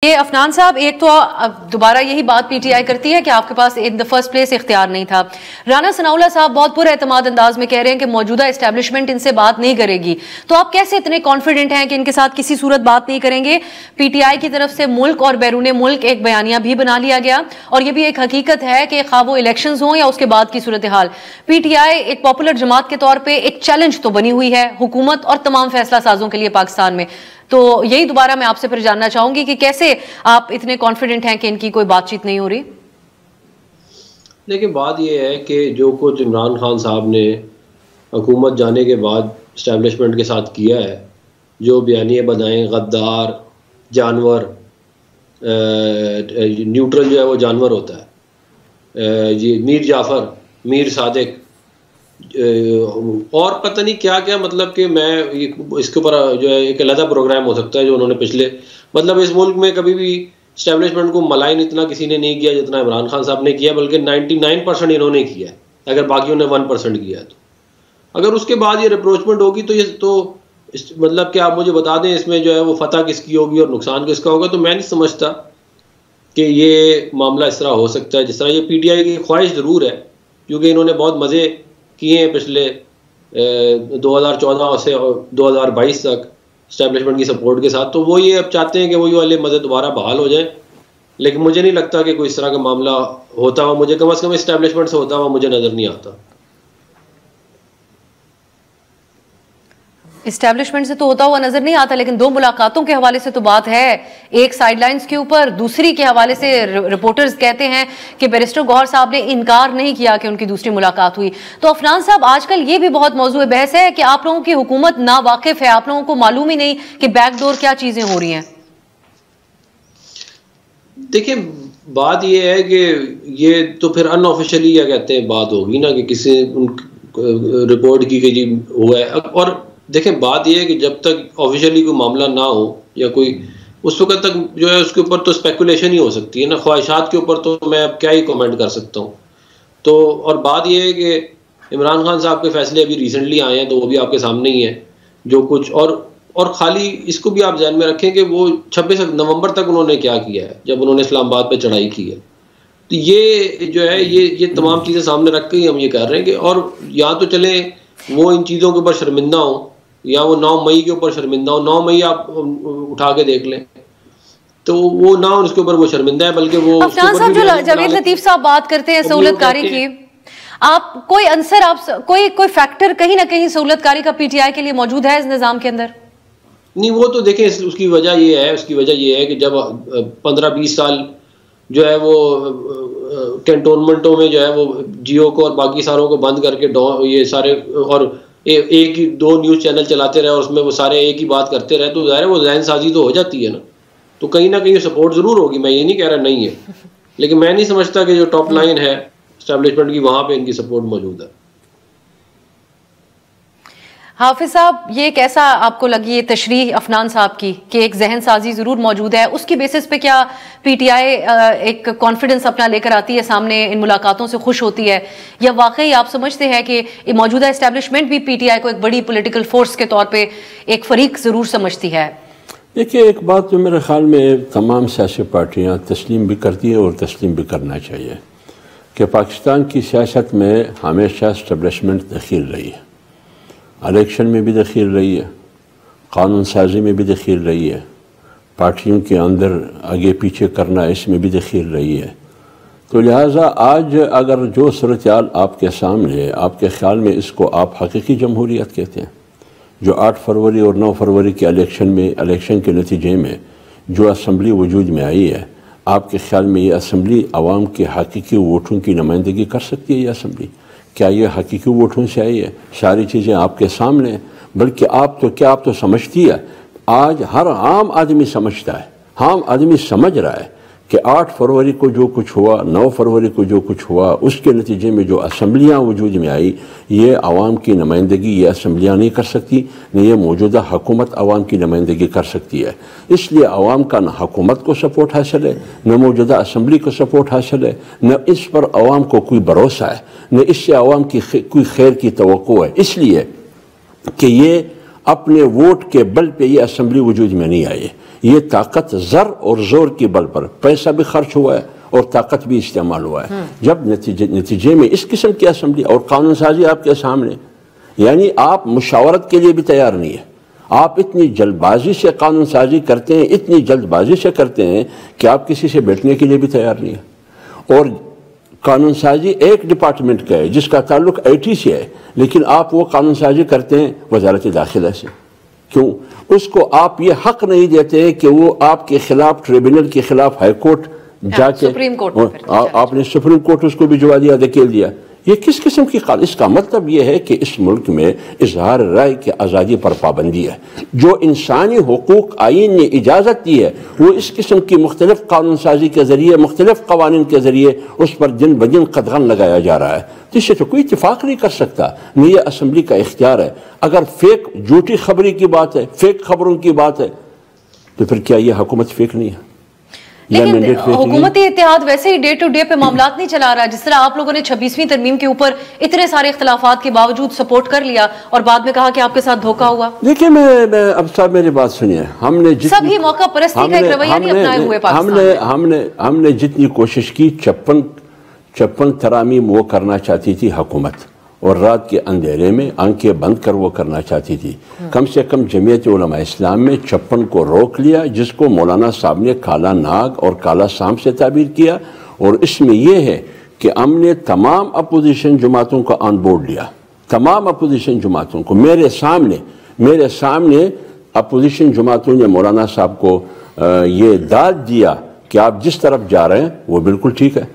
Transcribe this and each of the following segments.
ये अफनान साहब, एक तो दोबारा यही बात पीटीआई करती है कि आपके पास इन द फर्स्ट प्लेस इख्तियार नहीं था। राना सनाउल्लाह साहब बहुत पुरएतमाद अंदाज में कह रहे हैं कि मौजूदा एस्टेब्लिशमेंट इनसे बात नहीं करेगी, तो आप कैसे इतने कॉन्फिडेंट हैं कि इनके साथ किसी सूरत बात नहीं करेंगे? पीटीआई की तरफ से मुल्क और बैरून मुल्क एक बयानिया भी बना लिया गया, और यह भी एक हकीकत है कि खा वो इलेक्शंस हों या उसके बाद की सूरत हाल, पीटीआई एक पॉपुलर जमात के तौर पर एक चैलेंज तो बनी हुई है हुकूमत और तमाम फैसला साजों के लिए पाकिस्तान में। तो यही दोबारा मैं आपसे फिर जानना चाहूंगी कि कैसे आप इतने कॉन्फिडेंट हैं कि इनकी कोई बातचीत नहीं हो रही? लेकिन बात यह है कि जो कुछ इमरान खान साहब ने हुकूमत जाने के बाद इस्टेब्लिशमेंट के साथ किया है, जो बयानिए बनाए गद्दार जानवर, न्यूट्रल जो है वो जानवर होता है, ये मीर जाफ़र, मीर सादिक और पता नहीं क्या क्या, मतलब कि मैं इसके ऊपर जो है एक अलग प्रोग्राम हो सकता है जो उन्होंने पिछले, मतलब इस मुल्क में कभी भी इस्टेब्लिशमेंट को मलाइन इतना किसी ने नहीं किया जितना इमरान खान साहब ने किया, बल्कि 99% इन्होंने किया है, अगर बाकियों ने 1% किया। तो अगर उसके बाद ये रिप्रोचमेंट होगी तो ये तो मतलब कि आप मुझे बता दें इसमें जो है वो फतह किसकी होगी और नुकसान किसका होगा, तो मैं नहीं समझता कि ये मामला इस तरह हो सकता है जिस तरह ये पीटीआई की ख्वाहिश ज़रूर है, क्योंकि इन्होंने बहुत मज़े किए हैं पिछले 2014 से 2022 तक इस्टेब्लिशमेंट की सपोर्ट के साथ, तो वो ये अब चाहते हैं कि वही वाले मज़े दोबारा बहाल हो जाए। लेकिन मुझे नहीं लगता कि कोई इस तरह का मामला होता हुआ, मुझे कम से कम इस्टेब्लिशमेंट से होता हुआ मुझे नज़र नहीं आता। इस्टेब्लिशमेंट से तो होता हुआ नजर नहीं आता, लेकिन दो मुलाकातों के हवाले से तो बात है, एक साइडलाइंस के ऊपर, दूसरी के हवाले से रिपोर्टर्स कहते हैं कि बैरिस्टर गौहर साहब ने इनकार नहीं किया कि उनकी दूसरी मुलाकात हुई। तो अफनान साहब, आजकल ये भी बहुत मौजूद बहस है कि आप लोगों की हुकूमत ना वाकिफ है, आप लोगों को मालूम ही नहीं कि बैकडोर क्या चीजें हो रही हैं। देखिए बात यह है कि ये तो फिर अनऑफिशियली क्या कहते हैं बात होगी ना, कि किसी रिपोर्ट की जी हुआ है। और देखें बात यह है कि जब तक ऑफिशियली कोई मामला ना हो या कोई, उस वक्त तक जो है उसके ऊपर तो स्पेकुलेशन ही हो सकती है ना, ख्वाहिशात के ऊपर तो मैं अब क्या ही कमेंट कर सकता हूँ। तो और बात यह है कि इमरान खान साहब के फैसले अभी रिसेंटली आए हैं, तो वो भी आपके सामने ही है जो कुछ, और खाली इसको भी आप ध्यान में रखें कि वो 26 नवंबर तक उन्होंने क्या किया है जब उन्होंने इस्लामाबाद पे चढ़ाई की है। तो ये जो है ये तमाम चीज़ें सामने रख के ही हम ये कह रहे हैं कि, और या तो चले वो इन चीज़ों के ऊपर शर्मिंदा हो या वो 9 मई के ऊपर शर्मिंदा हो। 9 मई आप उठा के देख लें तो वो ना उसके ऊपर वो शर्मिंदा है, बल्कि वो अफनान साहब जो जावेद लतीफ साहब बात करते हैं सहूलतकारी की, आप कोई आंसर, आप कोई फैक्टर कहीं ना कहीं सहूलतकारी का पीटीआई के लिए मौजूद है इस निज़ाम के अंदर? नहीं, वो तो देखें उसकी वजह ये है कि जब 15-20 साल जो है वो कैंटोनमेंटों में जो है वो जियो को और बाकी सारों को बंद करके ये सारे और एक ही 2 न्यूज़ चैनल चलाते रहे और उसमें वो सारे एक ही बात करते रहे, तो ज़ाहिर है वो ज़हन साजी तो हो जाती है ना। तो कहीं ना कहीं सपोर्ट ज़रूर होगी, मैं ये नहीं कह रहा नहीं है, लेकिन मैं नहीं समझता कि जो टॉप लाइन है एस्टेब्लिशमेंट की वहाँ पे इनकी सपोर्ट मौजूद है। हाफिज साहब, ये कैसा आपको लगी ये तशरीह अफनान साहब की कि एक जहन साजी जरूर मौजूद है, उसकी बेसिस पे क्या पीटीआई एक कॉन्फिडेंस अपना लेकर आती है सामने, इन मुलाकातों से खुश होती है, या वाकई आप समझते हैं कि मौजूदा एस्टेब्लिशमेंट भी पीटीआई को एक बड़ी पॉलिटिकल फोर्स के तौर पे एक फरीक जरूर समझती है? देखिए, एक बात जो मेरे ख्याल में तमाम सियासी पार्टियाँ तस्लीम भी करती है और तस्लीम भी करना चाहिए कि पाकिस्तान की सियासत में हमेशा एस्टेब्लिशमेंट दखील रही है, इलेक्शन में भी दखील रही है, कानून साजी में भी दखील रही है, पार्टियों के अंदर आगे पीछे करना इसमें भी दखील रही है। तो लिहाजा आज अगर जो सूरत-ए-हाल आपके सामने है, आपके ख्याल में इसको आप हकीकी जमहूरियत कहते हैं, जो 8 फरवरी और 9 फरवरी के इलेक्शन के नतीजे में जो असम्बली वजूद में आई है, आपके ख्याल में ये असम्बली आवाम के हकीकी वोटों की नुमाइंदगी कर सकती है? ये असम्बली क्या ये हकीकी वोटों से आई है? सारी चीज़ें आपके सामने, बल्कि आप तो समझती है, आज हर आम आदमी समझता है, आम आदमी समझ रहा है कि 8 फरवरी को जो कुछ हुआ, 9 फरवरी को जो कुछ हुआ, उसके नतीजे में जो असम्बलियाँ वजूद में आई, ये आवाम की नुमाइंदगी ये असम्बलियाँ नहीं कर सकती, न ये मौजूदा हुकूमत आवाम की नुमाइंदगी कर सकती है। इसलिए आवाम का न हुकूमत को सपोर्ट हासिल है, न मौजूदा असम्बली को सपोर्ट हासिल है, न इस पर आवाम को कोई भरोसा है, न इससे आवाम की कोई खैर की तवक्को है, इसलिए कि ये अपने वोट के बल पे ये असम्बली वजूद में नहीं आई है। ये ताकत ज़र और ज़ोर के बल पर, पैसा भी खर्च हुआ है और ताकत भी इस्तेमाल हुआ है। जब नतीजे में इस किस्म की असम्बली और कानून साजी आपके सामने, यानी आप मुशावरत के लिए भी तैयार नहीं है। आप इतनी जल्दबाजी से कानून साजी करते हैं, इतनी जल्दबाजी से करते हैं कि आप किसी से बैठने के लिए भी तैयार नहीं है। और कानून साजी एक डिपार्टमेंट का है जिसका ताल्लुक IT से है, लेकिन आप वो कानून साजी करते हैं वजारत दाखिला से। क्यों? उसको आप ये हक नहीं देते हैं कि वो आपके खिलाफ ट्रिब्यूनल के खिलाफ हाई कोर्ट जाके, सुप्रीम कोर्ट आपने सुप्रीम कोर्ट उसको भिजवा दिया, धकेल दिया। ये किस किस्म की इसका मतलब ये है कि इस मुल्क में इजहार राय की आज़ादी पर पाबंदी है। जो इंसानी हुकूक आईन ने इजाज़त दी है वो इस किस्म की मुख्तलिफ कानून साजी के ज़रिए, मुख्तलिफ कवानीन के ज़रिए उस पर दिन ब दिन कदगन लगाया जा रहा है। तो इससे तो कोई इत्तेफाक नहीं कर सकता, न ये असम्बली का इख्तियार है। अगर फेक झूठी खबरी की बात है, फेक खबरों की बात है, तो फिर क्या ये हुकूमत फेक नहीं है? लेकिन हुकूमती इत्तेहाद वैसे ही डे टू डे पे मामलात नहीं चला रहा। जिस तरह आप लोगों ने 26वीं तरमीम के ऊपर इतने सारे इख्तलाफात के बावजूद सपोर्ट कर लिया और बाद में कहा कि आपके साथ धोखा हुआ। देखिए, मैं अब साहब मेरी बात सुनिए, हमने सभी मौका परस्ती का एक रवैया नहीं अपनाए हुए पाकिस्तान। हमने जितनी कोशिश की, 56 तरामीम वो करना चाहती थी हुकूमत, और रात के अंधेरे में आंखें बंद कर वो करना चाहती थी। कम से कम जमीयत उलमा इस्लाम में 56 को रोक लिया, जिसको मौलाना साहब ने काला नाग और काला सांप से ताबीर किया। और इसमें यह है कि हमने तमाम अपोजिशन जमातों को ऑन बोर्ड लिया, तमाम अपोजिशन जमातों को। मेरे सामने अपोजिशन जमातों ने मौलाना साहब को ये दाद दिया कि आप जिस तरफ जा रहे हैं वो बिल्कुल ठीक है,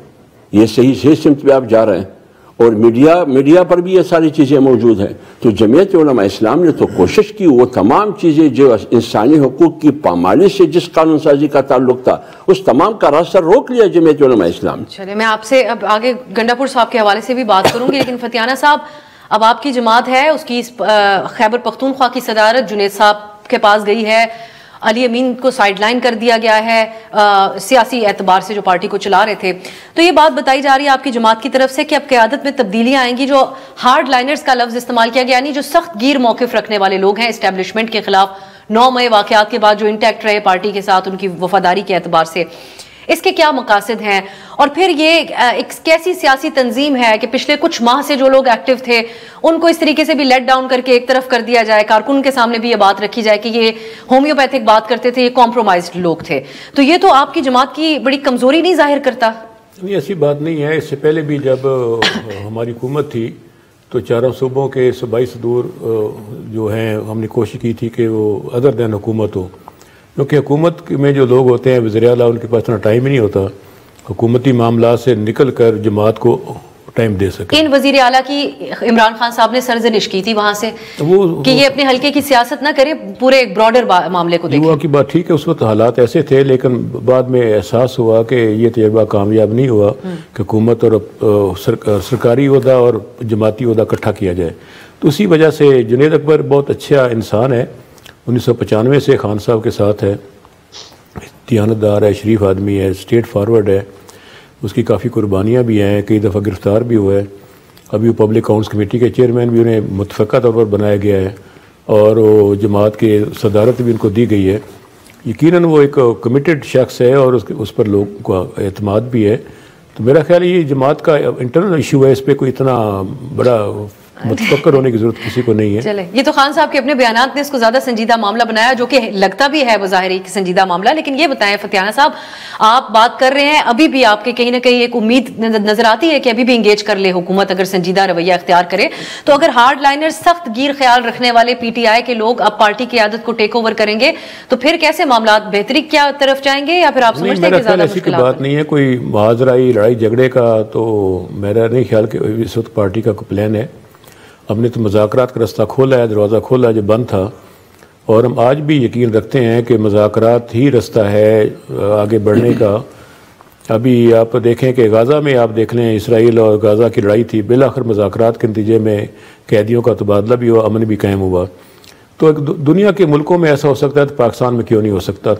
ये सही सिमत पे आप जा रहे हैं। और मीडिया पर भी ये सारी चीज़ें मौजूद हैं। तो जमीयत उलमा इस्लाम ने तो कोशिश की वो तमाम चीज़ें जो इंसानी हुकूक की पामाली से जिस कानून साजी का ताल्लुक था, उस तमाम का रास्ता रोक लिया जमीयत उलमा इस्लाम। चलिए, मैं आपसे अब आगे गंडापुर साहब के हवाले से भी बात करूंगी, लेकिन फतियाना साहब, अब आपकी जमात है, उसकी खैबर पख्तूनख्वा की सदारत जुनेद साहब के पास गई है। अली अमीन को साइडलाइन कर दिया गया है सियासी एतबार से, जो पार्टी को चला रहे थे। तो ये बात बताई जा रही है आपकी जमात की तरफ से कि अब क़यादत में तब्दीलियां आएंगी। जो हार्ड लाइनर्स का लफ्ज इस्तेमाल किया गया, यानी जो सख्त गिर मौक़िफ़ रखने वाले लोग हैं इस्टेब्लिशमेंट के खिलाफ, 9 मई वाक़यात के बाद जो इंटैक्ट रहे पार्टी के साथ उनकी वफादारी के एतबार से, इसके क्या मकासद हैं? और फिर ये एक कैसी सियासी तंजीम है कि पिछले कुछ माह से जो लोग एक्टिव थे उनको इस तरीके से भी लेट डाउन करके एक तरफ कर दिया जाए, कारकुन के सामने भी ये बात रखी जाए कि ये होम्योपैथिक बात करते थे, ये कॉम्प्रोमाइज्ड लोग थे। तो ये तो आपकी जमात की बड़ी कमजोरी नहीं जाहिर करता? नहीं, ऐसी बात नहीं है। इससे पहले भी जब हमारी हुकूमत थी तो चारों सूबों के सूबाई सदूर जो हैं, हमने कोशिश की थी कि वो अदर दैन हुकूमत हो, क्योंकि हुकूमत में जो लोग होते हैं वज़ीर आला, उनके पास इतना टाइम ही नहीं होता हुकूमती मामला से निकल कर जमात को टाइम दे सके। इन वज़ीर आला की इमरान खान साहब ने सरजनिश की थी वहाँ से कि ये अपने हल्के की सियासत ना करे, पूरे एक ब्रॉडर मामले को देखें। वो की बात ठीक है, उस वक्त हालात ऐसे थे, लेकिन बाद में एहसास हुआ कि ये तजर्बा कामयाब नहीं हुआ कि हुकूमत और सरकारी ओहदा और जमाती ओहदा इकट्ठा किया जाए। तो उसी वजह से जुनैद अकबर बहुत अच्छा इंसान है, 1995 से खान साहब के साथ है, दियानतदार है, शरीफ आदमी है, स्ट्रेट फॉरवर्ड है, उसकी काफ़ी कुर्बानियाँ भी हैं, कई दफ़ा गिरफ़्तार भी हुआ है। अभी वो पब्लिक अकाउंट्स कमेटी के चेयरमैन भी उन्हें मुतफ़क्का तौर पर बनाया गया है और वो जमात के सदारत भी उनको दी गई है। यकीनन वो एक कमिटेड शख्स है और उस पर लोगों का एतमाद भी है। तो मेरा ख्याल ये जमात का इंटरनल इशू है, इस पर कोई इतना बड़ा मुतफक्कर होने की जरूरत किसी को नहीं है। चले, ये तो खान साहब के अपने बयानात ने इसको ज्यादा संजीदा मामला बनाया, जो कि लगता भी है बज़ाहिर कि संजीदा मामला। लेकिन ये बताएं फतियाना साहब, आप बात कर रहे हैं, अभी भी आपके कहीं ना कहीं एक उम्मीद नजर आती है कि अभी भी इंगेज कर ले हुकूमत, अगर संजीदा रवैया इख्तियार करे तो। अगर हार्ड लाइनर, सख्त गिर ख्याल रखने वाले PTI के लोग अब पार्टी की आदत को टेक ओवर करेंगे तो फिर कैसे मामला बेहतरी क्या तरफ जाएंगे, या फिर आप समझते हैं कि ज्यादा ऐसी बात नहीं है, कोई मुआवजराई लड़ाई झगड़े का तो मेरा नहीं ख्याल कि इस वक्त पार्टी का कोई प्लान है। हमने तो मुज़ाकरात का रास्ता खोला है, दरवाज़ा खोला जो बंद था, और हम आज भी यकीन रखते हैं कि मुज़ाकरात ही रास्ता है आगे बढ़ने का। अभी आप देखें कि गाज़ा में आप देख लें, इसराइल और गाज़ा की लड़ाई थी, बिलाखिर मुज़ाकरात के नतीजे में कैदियों का तबादला भी हुआ, अमन भी कायम हुआ। तो एक दुनिया के मुल्कों में ऐसा हो सकता है तो पाकिस्तान में क्यों नहीं हो सकता।